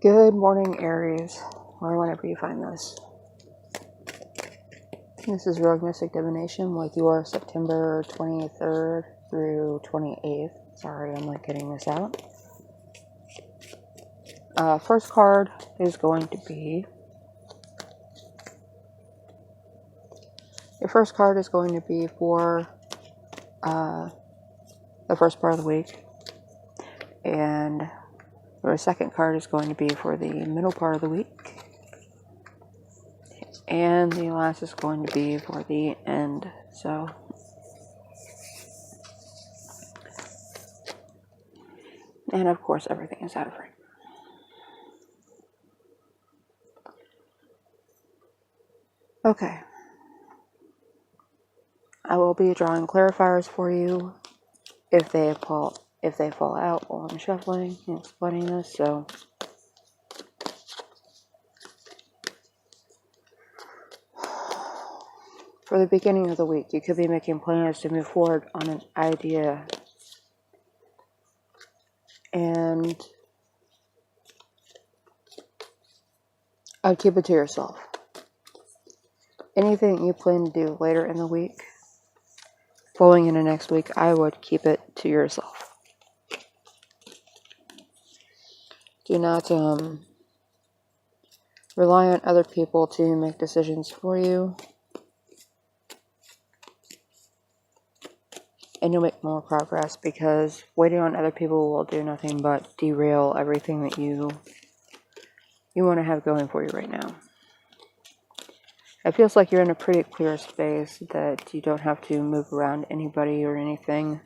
Good morning, Aries, or whenever you find this. This is Rogue Mystic Divination with your September 23rd through 28th. Sorry, I'm like getting this out. First card is going to be... Your first card is going to be for the first part of the week. And your second card is going to be for the middle part of the week. And the last is going to be for the end. So, and of course, everything is out of frame. Okay. I will be drawing clarifiers for you if they fall out while I'm shuffling and explaining this. So, for the beginning of the week, you could be making plans to move forward on an idea, and I'd keep it to yourself. Anything you plan to do later in the week, flowing into next week, I would keep it to yourself. Do not rely on other people to make decisions for you, and you'll make more progress, because waiting on other people will do nothing but derail everything that you want to have going for you right now. It feels like you're in a pretty clear space, that you don't have to move around anybody or anything.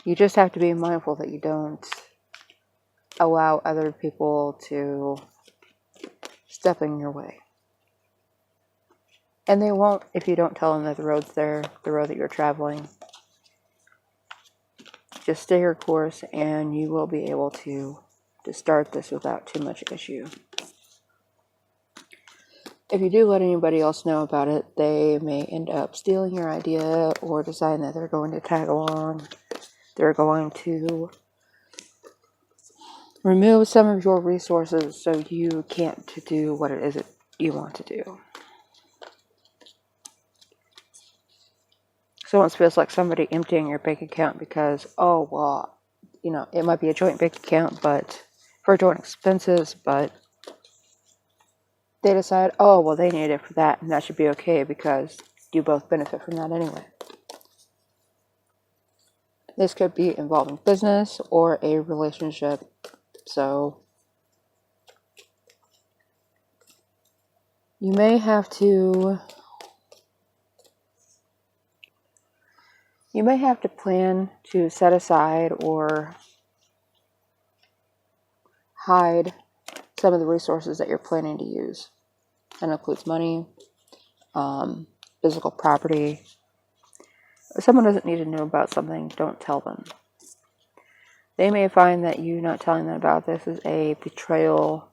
You just have to be mindful that you don't allow other people to step in your way. And they won't if you don't tell them that the road's there, the road that you're traveling. Just stay your course, and you will be able to start this without too much issue. If you do let anybody else know about it, they may end up stealing your idea or deciding that they're going to tag along. They're going to remove some of your resources so you can't do what it is that you want to do. So it almost feels like somebody emptying your bank account because, oh, well, it might be a joint bank account, but for joint expenses, but they decide, oh, well, they need it for that, and that should be okay because you both benefit from that anyway. This could be involving business or a relationship, so you may have to plan to set aside or hide some of the resources that you're planning to use. That includes money, physical property. If someone doesn't need to know about something, don't tell them. They may find that you not telling them about this is a betrayal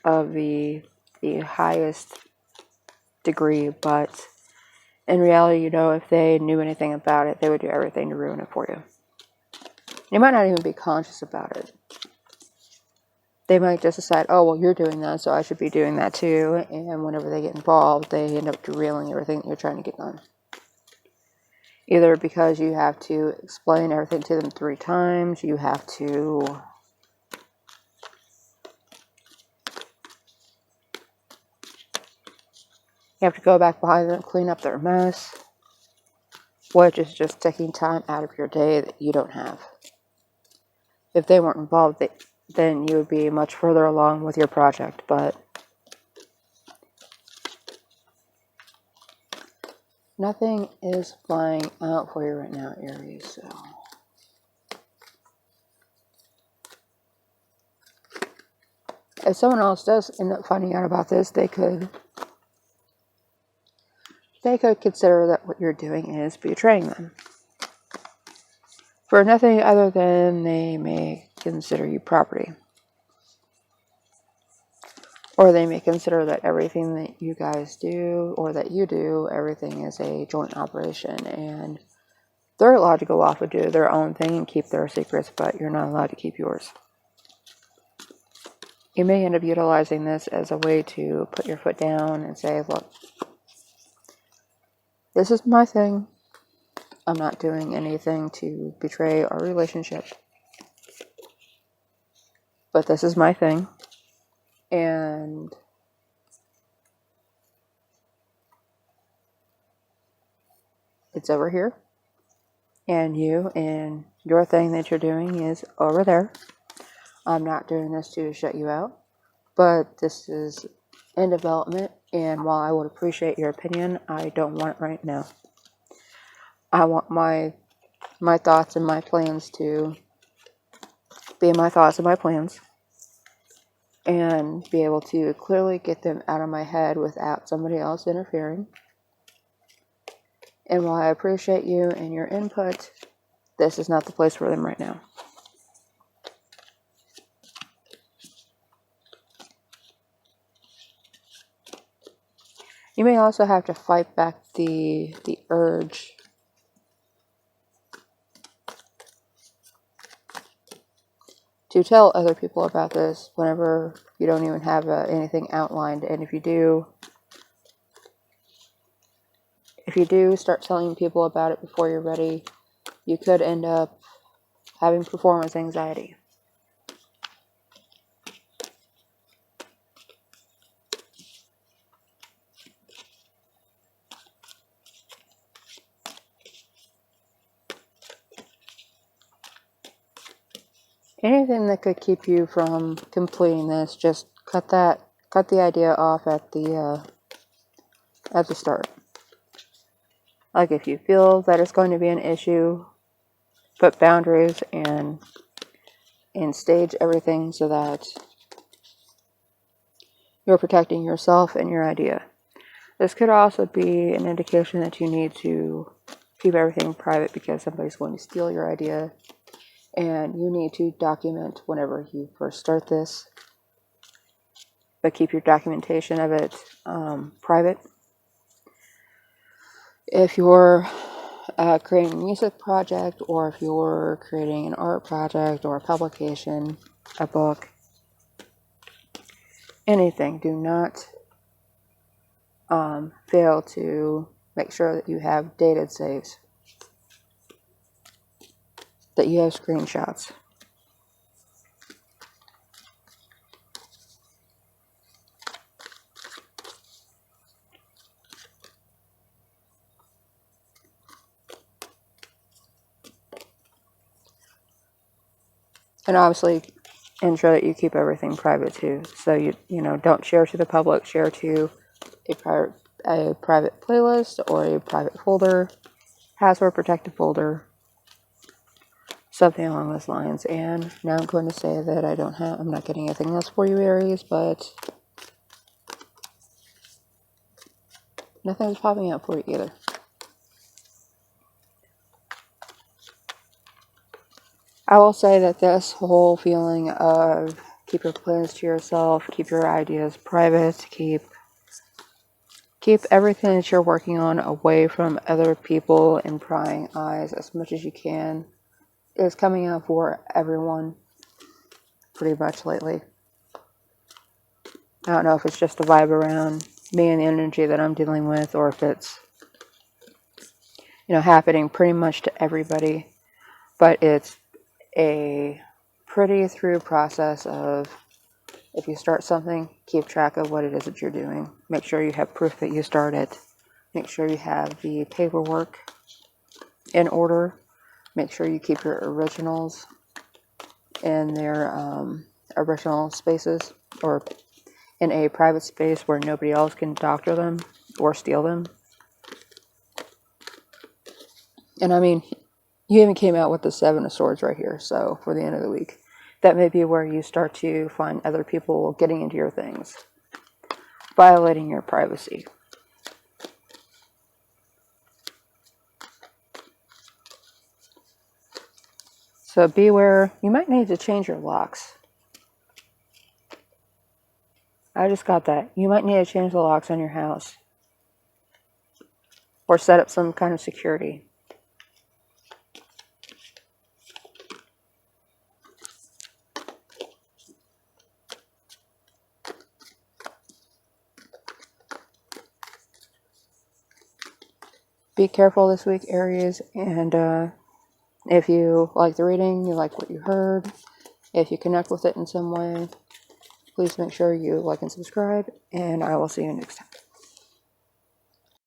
of the highest degree, but in reality, if they knew anything about it, they would do everything to ruin it for you. You might not even be conscious about it. They might just decide, oh, well, you're doing that, so I should be doing that too. And whenever they get involved, they end up derailing everything that you're trying to get done. Either because you have to explain everything to them 3 times, you have to go back behind them and clean up their mess, which is just taking time out of your day that you don't have. If they weren't involved, then you would be much further along with your project, but nothing is flying out for you right now, Aries, so if someone else does end up finding out about this, they could consider that what you're doing is betraying them. For nothing other than they may consider you property. Or they may consider that everything that you guys do, or that you do, everything is a joint operation, and they're allowed to go off and do their own thing and keep their secrets, but you're not allowed to keep yours. You may end up utilizing this as a way to put your foot down and say, look, this is my thing. I'm not doing anything to betray our relationship. But this is my thing. And it's over here. And you and your thing that you're doing is over there. I'm not doing this to shut you out. But this is in development. And while I would appreciate your opinion, I don't want it right now. I want my thoughts and my plans to be my thoughts and my plans. And be able to clearly get them out of my head without somebody else interfering. And while I appreciate you and your input, this is not the place for them right now. You may also have to fight back the urge to tell other people about this whenever you don't even have anything outlined. And if you do start telling people about it before you're ready, you could end up having performance anxiety. Anything that could keep you from completing this, just cut the idea off at the start. Like if you feel that it's going to be an issue, put boundaries and stage everything so that you're protecting yourself and your idea. This could also be an indication that you need to keep everything private because somebody's going to steal your idea. And you need to document whenever you first start this, but keep your documentation of it private. If you're creating a music project, or if you're creating an art project or a publication, a book, anything, do not fail to make sure that you have dated saves, that you have screenshots. And obviously ensure that you keep everything private too. So you don't share to the public, share to a private playlist or a private folder, password protected folder, something along those lines. And now I'm going to say that I'm not getting anything else for you, Aries, but nothing's popping up for you either. I will say that this whole feeling of keep your plans to yourself, keep your ideas private, keep everything that you're working on away from other people and prying eyes as much as you can is coming out for everyone pretty much lately. I don't know if it's just the vibe around me and the energy that I'm dealing with, or if it's happening pretty much to everybody, but it's a pretty through process of, if you start something, keep track of what it is that you're doing. Make sure you have proof that you started. Make sure you have the paperwork in order. Make sure you keep your originals in their original spaces, or in a private space where nobody else can doctor them or steal them. And I mean, you even came out with the 7 of Swords right here, so for the end of the week. That may be where you start to find other people getting into your things, violating your privacy. So beware, you might need to change your locks. I just got that. You might need to change the locks on your house, or set up some kind of security. be careful this week, Aries, and if you like the reading, you like what you heard, if you connect with it in some way, please make sure you like and subscribe, and I will see you next time.